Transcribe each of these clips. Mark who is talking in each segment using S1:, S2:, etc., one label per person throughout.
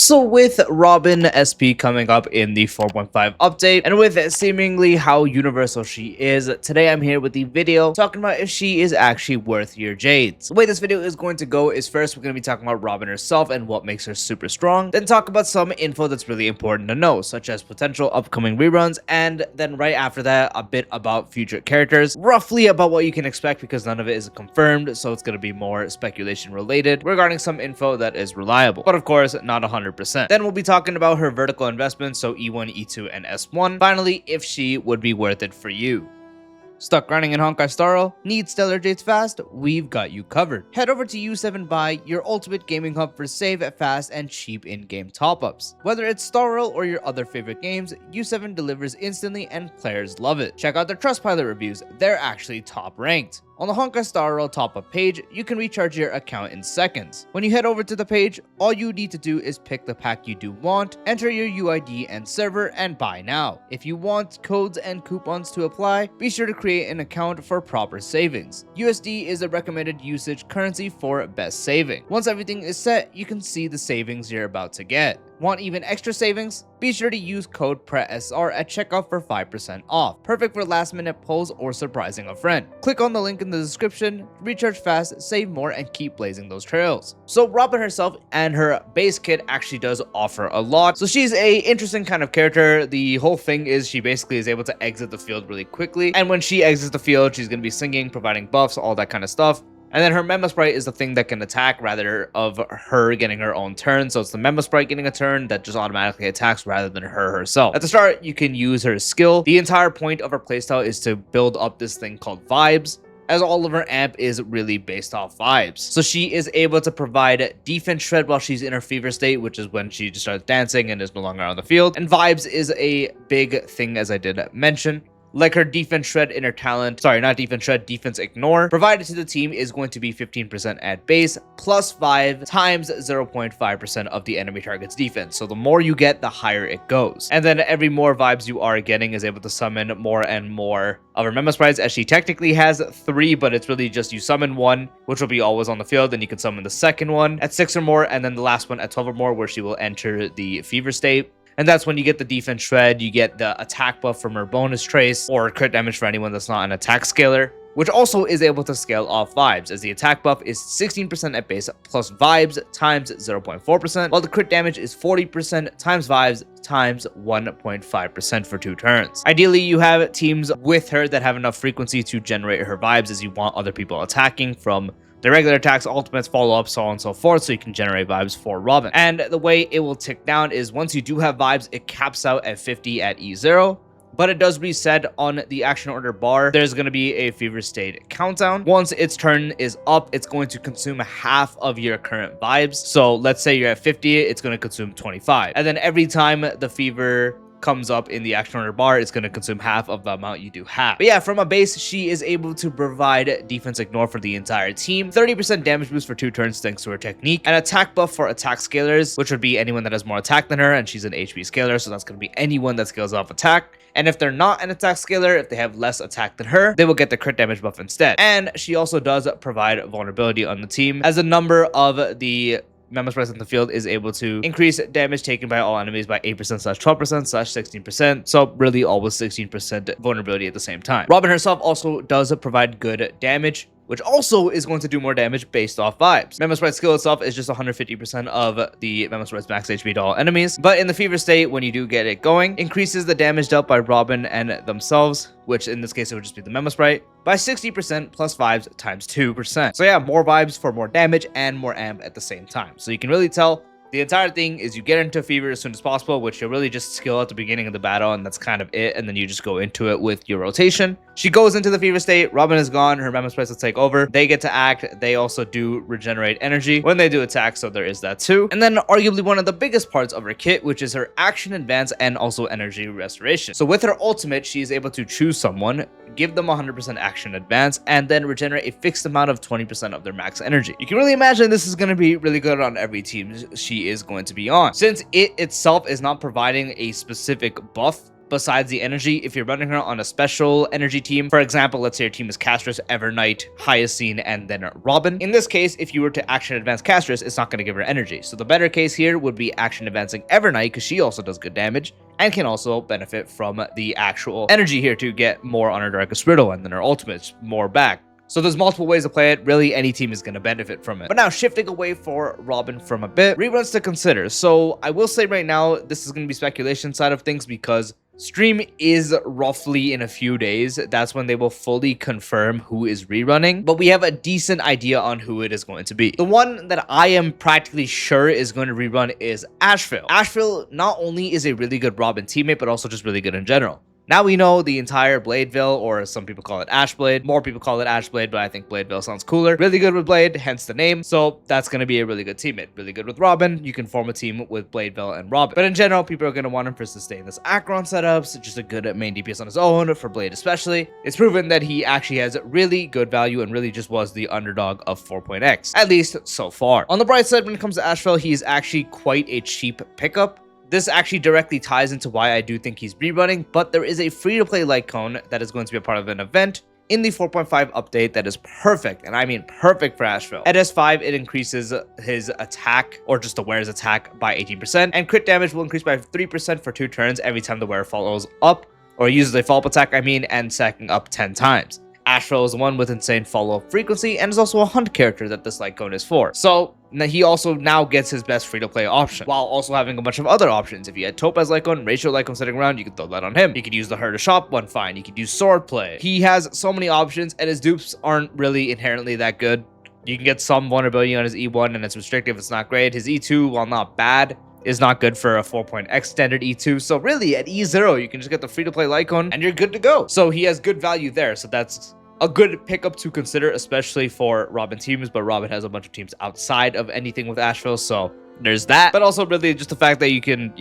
S1: So with Robin SP coming up in the 4.5 update, and with seemingly how universal she is, today I'm here with the video talking about if she is actually worth your Jades. The way this video is going to go is first we're going to be talking about Robin herself and what makes her super strong, then talk about some info that's really important to know, such as potential upcoming reruns, and then right after that a bit about future characters, roughly about what you can expect because none of it is confirmed, so it's going to be more speculation related regarding some info that is reliable, but of course not 100%. Then we'll be talking about her vertical investments, so E1, E2, and S1. Finally, if she would be worth it for you. Stuck grinding in Honkai Star? Need stellar Jades fast? We've got you covered. Head over to U7 Buy, your ultimate gaming hub for save, fast, and cheap in-game top-ups. Whether it's Star or your other favorite games, U7 delivers instantly and players love it. Check out their Trustpilot reviews, they're actually top ranked. On the Honkai Star top-up page, you can recharge your account in seconds. When you head over to the page, all you need to do is pick the pack you do want, enter your UID and server, and buy now. If you want codes and coupons to apply, be sure to create an account for proper savings. USD is a recommended usage currency for best saving. Once everything is set, you can see the savings you're about to get. Want even extra savings? Be sure to use code PRESR at checkout for 5% off. Perfect for last minute pulls or surprising a friend. Click on the link in the description, recharge fast, save more, and keep blazing those trails. So Robin herself and her base kit actually does offer a lot. So she's a interesting kind of character. The whole thing is she basically is able to exit the field really quickly. And when she exits the field, she's going to be singing, providing buffs, all that kind of stuff. And then her Memo Sprite is the thing that can attack rather of her getting her own turn. So it's the Memo Sprite getting a turn that just automatically attacks rather than her herself. At the start, you can use her skill. The entire point of her playstyle is to build up this thing called vibes, as all of her amp is really based off vibes. So she is able to provide defense shred while she's in her fever state, which is when she just starts dancing and is no longer on the field. And vibes is a big thing, as I did mention. Like her defense shred in her talent, sorry, not defense shred, defense ignore, provided to the team is going to be 15% at base, plus 5 times 0.5% of the enemy target's defense. So the more you get, the higher it goes. And then every more vibes you are getting is able to summon more and more of her Memo Sprites, as she technically has 3, but it's really just you summon 1, which will be always on the field, then you can summon the second one at 6 or more, and then the last one at 12 or more, where she will enter the fever state. And that's when you get the defense shred, you get the attack buff from her bonus trace, or crit damage for anyone that's not an attack scaler, which also is able to scale off vibes, as the attack buff is 16% at base plus vibes times 0.4%, while the crit damage is 40% times vibes times 1.5% for 2 turns. Ideally, you have teams with her that have enough frequency to generate her vibes, as you want other people attacking from the regular attacks, ultimates, follow-up, so on and so forth, so you can generate vibes for Robin. And the way it will tick down is once you do have vibes, it caps out at 50 at E0, but it does reset on the action order bar. There's going to be a fever state countdown. Once its turn is up, it's going to consume half of your current vibes. So let's say you're at 50, it's going to consume 25. And then every time the fever comes up in the action order bar, it's going to consume half of the amount you do have. But yeah, from a base, she is able to provide defense ignore for the entire team, 30% damage boost for 2 turns thanks to her technique, and attack buff for attack scalers, which would be anyone that has more attack than her, and she's an HP scaler, so that's going to be anyone that scales off attack. And if they're not an attack scaler, if they have less attack than her, they will get the crit damage buff instead. And she also does provide vulnerability on the team, as a number of the Memo Sprites in the field is able to increase damage taken by all enemies by 8%/12%/16%. So really always 16% vulnerability at the same time. Robin herself also does provide good damage, which also is going to do more damage based off vibes. Memo Sprite skill itself is just 150% of the Memo Sprite's max HP to all enemies, but in the fever state, when you do get it going, increases the damage dealt by Robin and themselves, which in this case it would just be the Memo Sprite, by 60% plus vibes times 2%. So yeah, more vibes for more damage and more amp at the same time. So you can really tell the entire thing is you get into fever as soon as possible, which you'll really just skill at the beginning of the battle, and that's kind of it, and then you just go into it with your rotation. She goes into the fever state, Robin is gone, her Memo Sprites will take over, they get to act, they also do regenerate energy when they do attack, so there is that too. And then arguably one of the biggest parts of her kit, which is her action advance and also energy restoration. So with her ultimate, she is able to choose someone, give them 100% action advance, and then regenerate a fixed amount of 20% of their max energy. You can really imagine this is going to be really good on every team she is going to be on, since it itself is not providing a specific buff, besides the energy, if you're running her on a special energy team, for example, let's say your team is Castress, Evernight, Hyacinth, and then Robin. In this case, if you were to action advance Castress, it's not going to give her energy. So the better case here would be action advancing Evernight, because she also does good damage and can also benefit from the actual energy here to get more on her Darkest Riddle, and then her ultimates more back. So there's multiple ways to play it. Really, any team is going to benefit from it. But now, shifting away for Robin from a bit, reruns to consider. So I will say right now, this is going to be speculation side of things, because stream is roughly in a few days. That's when they will fully confirm who is rerunning, but we have a decent idea on who it is going to be. The one that I am practically sure is going to rerun is Asheville. Asheville not only is a really good Robin teammate, but also just really good in general. Now we know the entire Bladeville, or some people call it Ashblade. More people call it Ashblade, but I think Bladeville sounds cooler. Really good with Blade, hence the name. So that's going to be a really good teammate. Really good with Robin. You can form a team with Bladeville and Robin. But in general, people are going to want him for sustain this Acheron setups, just a good main DPS on his own, for Blade especially. It's proven that he actually has really good value and really just was the underdog of 4.x, at least so far. On the bright side, when it comes to Asheville, he's actually quite a cheap pickup. This actually directly ties into why I do think he's rerunning, but there is a free-to-play Lightcone that is going to be a part of an event in the 4.5 update that is perfect, and I mean perfect for Asheville. At S5, it increases his attack, or just the wearer's attack, by 18%, and crit damage will increase by 3% for 2 turns every time the wearer follows up, or uses a follow-up attack, and stacking up 10 times. Asheville is the one with insane follow-up frequency, and is also a hunt character that this Lightcone is for. So he also now gets his best free-to-play option, while also having a bunch of other options. If you had Topaz Lightcone, Ratio Lightcone sitting around, you could throw that on him. You could use the Her to Shop one fine. You could use Swordplay. He has so many options, and his dupes aren't really inherently that good. You can get some vulnerability on his E1, and it's restrictive. It's not great. His E2, while not bad, is not good for a 4.x standard E2. So really, at E0, you can just get the free-to-play Lightcone, and you're good to go. So he has good value there. So that's a good pickup to consider, especially for Robin teams, but Robin has a bunch of teams outside of anything with Asheville, so there's that. But also really just the fact that you can,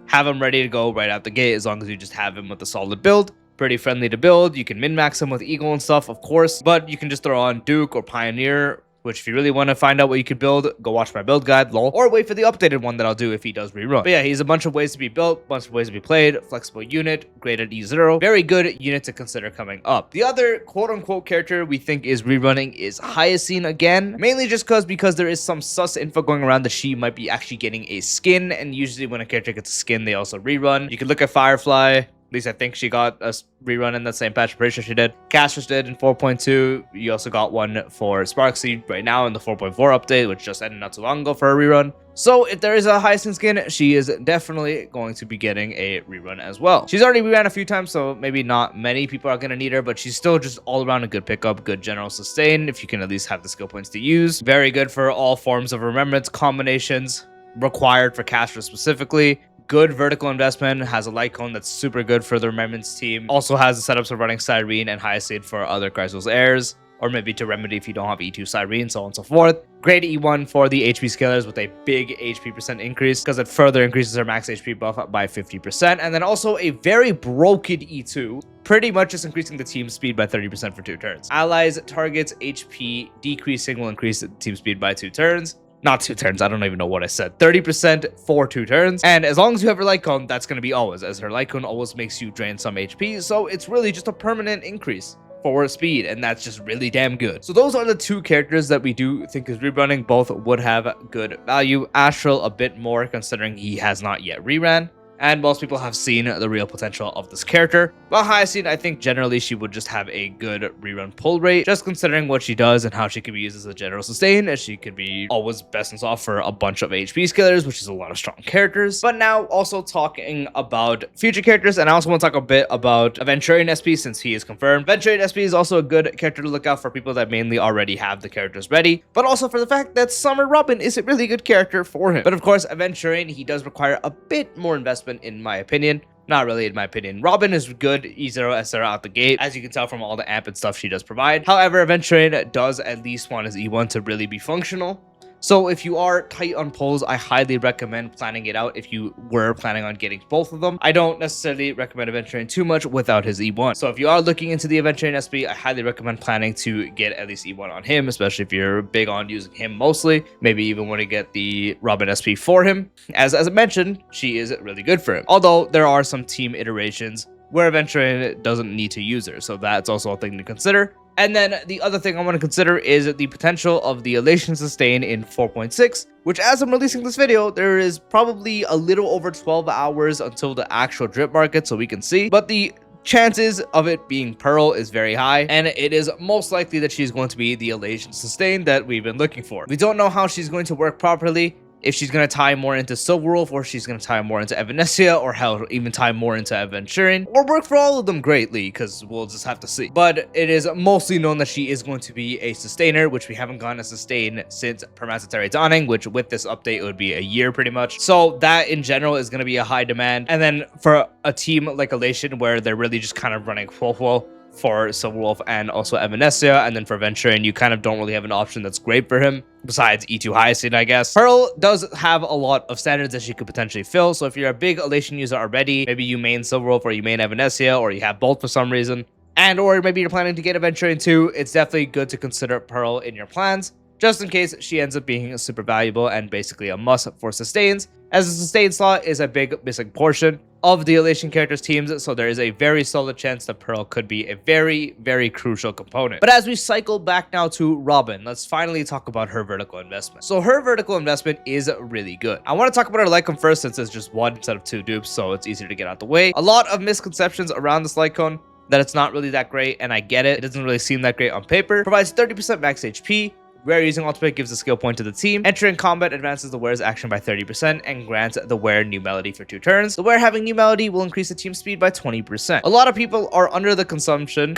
S1: have him ready to go right out the gate, as long as you just have him with a solid build. Pretty friendly to build. You can min-max him with Eagle and stuff, of course, but you can just throw on Duke or Pioneer, which if you really want to find out what you could build, go watch my build guide, lol, or wait for the updated one that I'll do if he does rerun. But yeah, he's a bunch of ways to be built, bunch of ways to be played, flexible unit, great at E0, very good unit to consider coming up. The other quote-unquote character we think is rerunning is Hyacinth again, mainly just because there is some sus info going around that she might be actually getting a skin, and usually when a character gets a skin, they also rerun. You can look at Firefly. At least I think she got a rerun in that same patch. I'm pretty sure she did. Castress did in 4.2. You also got one for Sparksy right now in the 4.4 update, which just ended not too long ago for a rerun. So if there is a Hyacinth skin, she is definitely going to be getting a rerun as well. She's already reran a few times, so maybe not many people are going to need her, but she's still just all around a good pickup, good general sustain, if you can at least have the skill points to use. Very good for all forms of remembrance combinations required for Castress specifically. Good vertical investment, has a Lightcone that's super good for the Remembrance team. Also has the setups of running Cyrene and Hyacinth for other Chrysalis heirs, or maybe to remedy if you don't have E2 Cyrene, so on and so forth. Great E1 for the HP scalers with a big HP percent increase, because it further increases their max HP buff by 50%. And then also a very broken E2, pretty much just increasing the team speed by 30% for 2 turns. Allies targets HP decreasing will increase the team speed by 2 turns. Not 2 turns, I don't even know what I said. 30% for 2 turns. And as long as you have her Lightcone, that's going to be always, as her Lightcone always makes you drain some HP. So it's really just a permanent increase for speed, and that's just really damn good. So those are the 2 characters that we do think is rerunning. Both would have good value. Astral a bit more, considering he has not yet reran, and most people have seen the real potential of this character. While Hyacinth, I think generally she would just have a good rerun pull rate, just considering what she does and how she can be used as a general sustain, as she could be always best in off for a bunch of HP scalers, which is a lot of strong characters. But now also talking about future characters, and I also want to talk a bit about Aventurian SP since he is confirmed. Aventurian SP is also a good character to look out for people that mainly already have the characters ready, but also for the fact that Summer Robin is a really good character for him. But of course, Aventurian, he does require a bit more investment in my opinion. Not really in my opinion. Robin is good E0 S0 out the gate, as you can tell from all the amp and stuff she does provide. However, Aventurian does at least want his E1 to really be functional. So if you are tight on pulls, I highly recommend planning it out if you were planning on getting both of them. I don't necessarily recommend adventuring too much without his E1. So if you are looking into the adventuring SP, I highly recommend planning to get at least E1 on him, especially if you're big on using him mostly. Maybe even want to get the Robin SP for him. As I mentioned, she is really good for him. Although there are some team iterations where adventuring doesn't need to use her, so that's also a thing to consider. And then the other thing I want to consider is the potential of the Elation Sustain in 4.6, which as I'm releasing this video, there is probably a little over 12 hours until the actual drip market, so we can see. But the chances of it being Pearl is very high, and it is most likely that she's going to be the Elation Sustain that we've been looking for. We don't know how she's going to work properly, if she's going to tie more into Silver Wolf, or she's going to tie more into Evanescia, or hell, even tie more into Aventuring, or work for all of them greatly, because we'll just have to see. But it is mostly known that she is going to be a sustainer, which we haven't gotten a sustain since Permancetary Dawning, which with this update, it would be a year pretty much. So that in general is going to be a high demand. And then for a team like Elation, where they're really just kind of running full for Silver Wolf and also Evanescia, and then for Venturing, you kind of don't really have an option that's great for him besides E2 Hyacinth, I guess. Pearl does have a lot of standards that she could potentially fill, so if you're a big Elation user already, maybe you main Silver Wolf or you main Evanescia, or you have both for some reason, and or maybe you're planning to get Venturing too, it's definitely good to consider Pearl in your plans, just in case she ends up being super valuable and basically a must for sustains, as the sustain slot is a big missing portion of the Elation characters' teams, so there is a very solid chance that Pearl could be a very, very crucial component. But as we cycle back now to Robin, let's finally talk about her vertical investment. So her vertical investment is really good. I want to talk about her Lightcone first, since it's just one instead of two dupes, so it's easier to get out the way. A lot of misconceptions around this Lightcone, that it's not really that great, and I get it. It doesn't really seem that great on paper. Provides 30% max HP. Rare using ultimate gives a skill point to the team. Entering combat advances the wearer's action by 30% and grants the wearer new melody for 2 turns. The wearer having new melody will increase the team speed by 20%. A lot of people are under the assumption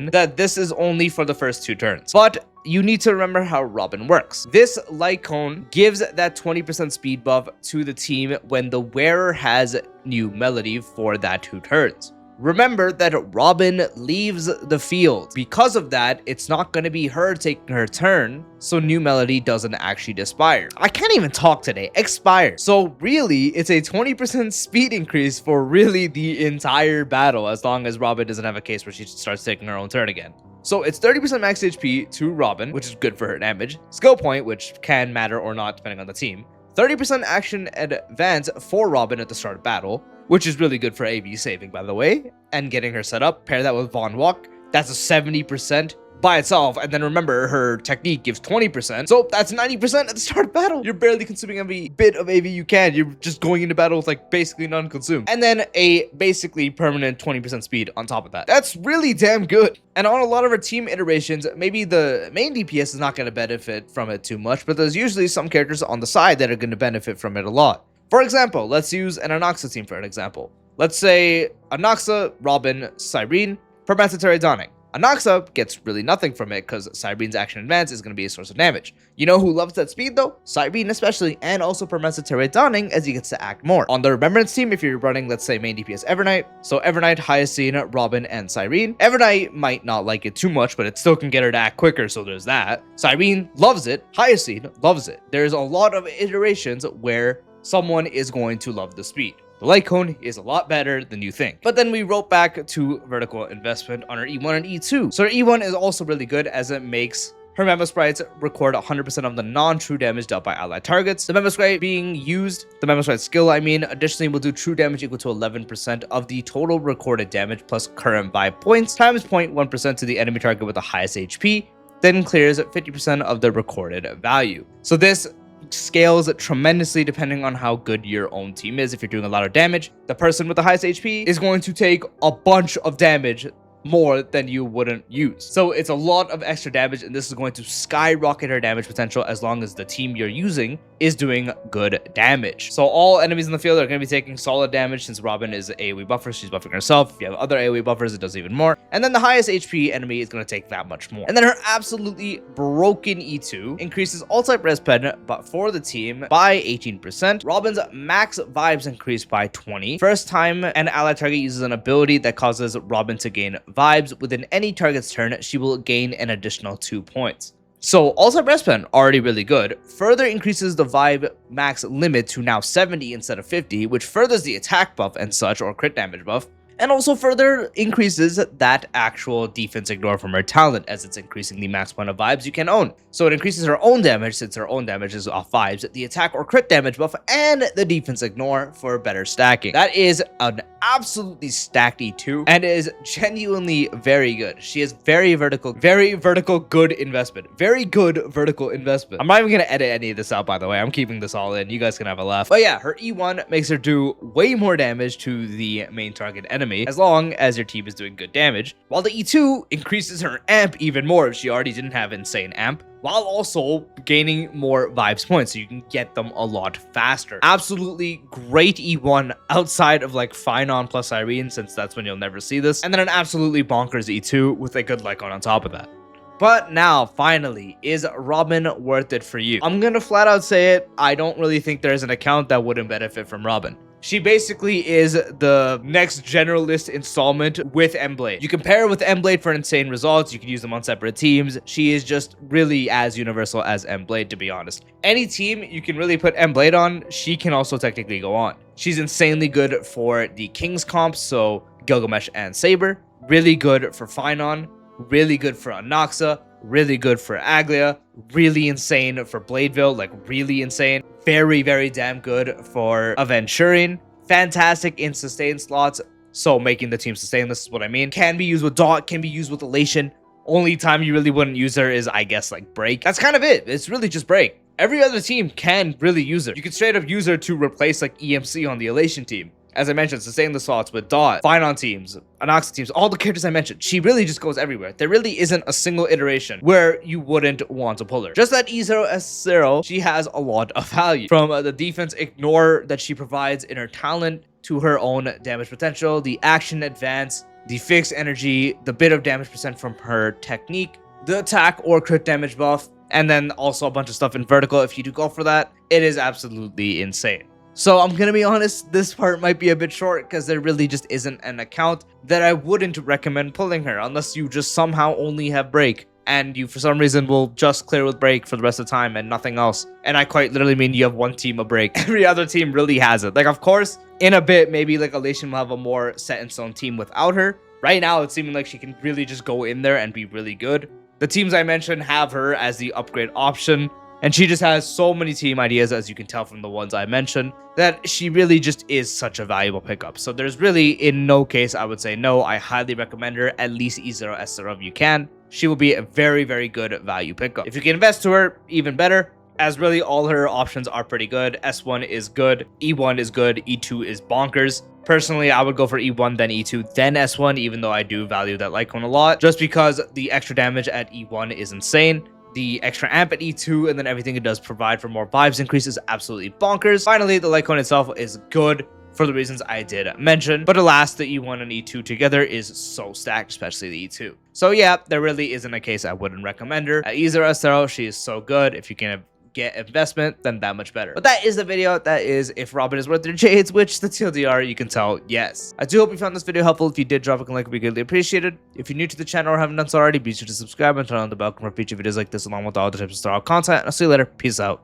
S1: that this is only for the first 2 turns. But you need to remember how Robin works. This Lightcone gives that 20% speed buff to the team when the wearer has new melody for that 2 turns. Remember that Robin leaves the field. Because of that, it's not going to be her taking her turn, so new melody doesn't actually expire. I can't even talk today. Expire. So really, it's a 20% speed increase for really the entire battle, as long as Robin doesn't have a case where she starts taking her own turn again. So it's 30% max HP to Robin, which is good for her damage. Skill point, which can matter or not depending on the team. 30% action advance for Robin at the start of battle, which is really good for AV saving, by the way, and getting her set up. Pair that with Von Walk, that's a 70% by itself, and then remember, her technique gives 20%, so that's 90% at the start of battle. You're barely consuming every bit of AV you can. You're just going into battle with like basically none consumed, and then a basically permanent 20% speed on top of that. That's really damn good. And on a lot of our team iterations, maybe the main DPS is not going to benefit from it too much, but there's usually some characters on the side that are going to benefit from it a lot. For example, let's use an Anoxa team for an example. Let's say Anoxa, Robin, Cyrene, Permancetary Dawning. Anoxa gets really nothing from it because Cyrene's action advance is going to be a source of damage. You know who loves that speed though? Cyrene especially, and also Permancetary Dawning, as he gets to act more. On the Remembrance team, if you're running, let's say, main DPS Evernight, so Evernight, Hyacinth, Robin, and Cyrene. Evernight might not like it too much, but it still can get her to act quicker, so there's that. Cyrene loves it, Hyacinth loves it. There's a lot of iterations where someone is going to love the speed. The Lightcone is a lot better than you think. But then we wrote back to vertical investment on her E1 and E2. So her E1 is also really good, as it makes her Memo Sprites record 100% of the non-true damage dealt by allied targets. The Memo Sprite being used, the Memo Sprite skill additionally will do true damage equal to 11% of the total recorded damage plus current vibe points times 0.1% to the enemy target with the highest HP, then clears 50% of the recorded value. So this scales tremendously depending on how good your own team is. If you're doing a lot of damage, the person with the highest HP is going to take a bunch of damage more than you wouldn't use. So it's a lot of extra damage, and this is going to skyrocket her damage potential as long as the team you're using is doing good damage. So all enemies in the field are going to be taking solid damage. Since Robin is AoE buffer, she's buffing herself. If you have other AoE buffers, it does even more. And then the highest HP enemy is going to take that much more. And then her absolutely broken E2 increases all type res pen, but for the team by 18%. Robin's max vibes increase by 20. First time an ally target uses an ability that causes Robin to gain vibes within any target's turn, she will gain an additional 2 points. So all-time breast pen, already really good, further increases the vibe max limit to now 70 instead of 50, which furthers the attack buff and such, or crit damage buff, and also further increases that actual defense ignore from her talent, as it's increasing the max point of vibes you can own. So it increases her own damage, since her own damage is off vibes, the attack or crit damage buff, and the defense ignore for better stacking. That is an absolutely stacked E2, and is genuinely very good. She has very vertical good investment. Very good vertical investment. I'm not even gonna edit any of this out, by the way. I'm keeping this all in. You guys can have a laugh. But yeah, her E1 makes her do way more damage to the main target enemy, as long as your team is doing good damage, while the E2 increases her amp even more if she already didn't have insane amp, while also gaining more vibes points, so you can get them a lot faster. Absolutely great E1 outside of like Phynon plus Irene, since that's when you'll never see this, and then an absolutely bonkers E2 with a good Lightcone on top of that. But now, finally, is Robin worth it for you? I'm gonna flat out say it, I don't really think there's an account that wouldn't benefit from Robin. She basically is the next generalist installment with M-Blade. You can pair her with M-Blade for insane results. You can use them on separate teams. She is just really as universal as M-Blade, to be honest. Any team you can really put M-Blade on, she can also technically go on. She's insanely good for the King's comps, so Gilgamesh and Saber. Really good for Phynon. Really good for Anoxa. Really good for Aglia. Really insane for Bladeville, like really insane. Very, very damn good for Aventurine. Fantastic in sustain slots, so making the team sustainless is what I mean. Can be used with Dot, can be used with Elation. Only time you really wouldn't use her is, I guess, like Break. That's kind of it. It's really just Break. Every other team can really use her. You can straight up use her to replace like EMC on the Elation team. As I mentioned, sustain the slots with Dot, Phynon teams, Anoxa teams, all the characters I mentioned. She really just goes everywhere. There really isn't a single iteration where you wouldn't want to pull her. Just that E0S0, she has a lot of value. From the defense ignore that she provides in her talent, to her own damage potential, the action advance, the fixed energy, the bit of damage percent from her technique, the attack or crit damage buff, and then also a bunch of stuff in vertical if you do go for that. It is absolutely insane. So I'm gonna be honest, this part might be a bit short because there really just isn't an account that I wouldn't recommend pulling her unless you just somehow only have Break and you for some reason will just clear with Break for the rest of the time and nothing else. And I quite literally mean you have one team of Break. Every other team really has it. Like, of course, in a bit, maybe like Elation will have a more set in stone team without her. Right now, it's seeming like she can really just go in there and be really good. The teams I mentioned have her as the upgrade option. And she just has so many team ideas, as you can tell from the ones I mentioned, that she really just is such a valuable pickup. So there's really, in no case, I would say no. I highly recommend her, at least E0, S0 if you can. She will be a very, very good value pickup. If you can invest to her, even better, as really all her options are pretty good. S1 is good, E1 is good, E2 is bonkers. Personally, I would go for E1, then E2, then S1, even though I do value that Lightcone a lot, just because the extra damage at E1 is insane. The extra amp at E2 and then everything it does provide for more vibes increases absolutely bonkers. Finally, the Lightcone itself is good for the reasons I did mention, but alas, the E1 and E2 together is so stacked, especially the E2. So yeah, there really isn't a case I wouldn't recommend her. At E0S0, she is so good. If you can get investment, then that much better. But that is the video. That is if Robin is worth their Jades, which the TLDR, you can tell yes. I do hope you found this video helpful. If you did, drop a like, it would be greatly appreciated. If you're new to the channel or haven't done so already, be sure to subscribe and turn on the bell for future videos like this along with all the types of style content. I'll see you later. Peace out.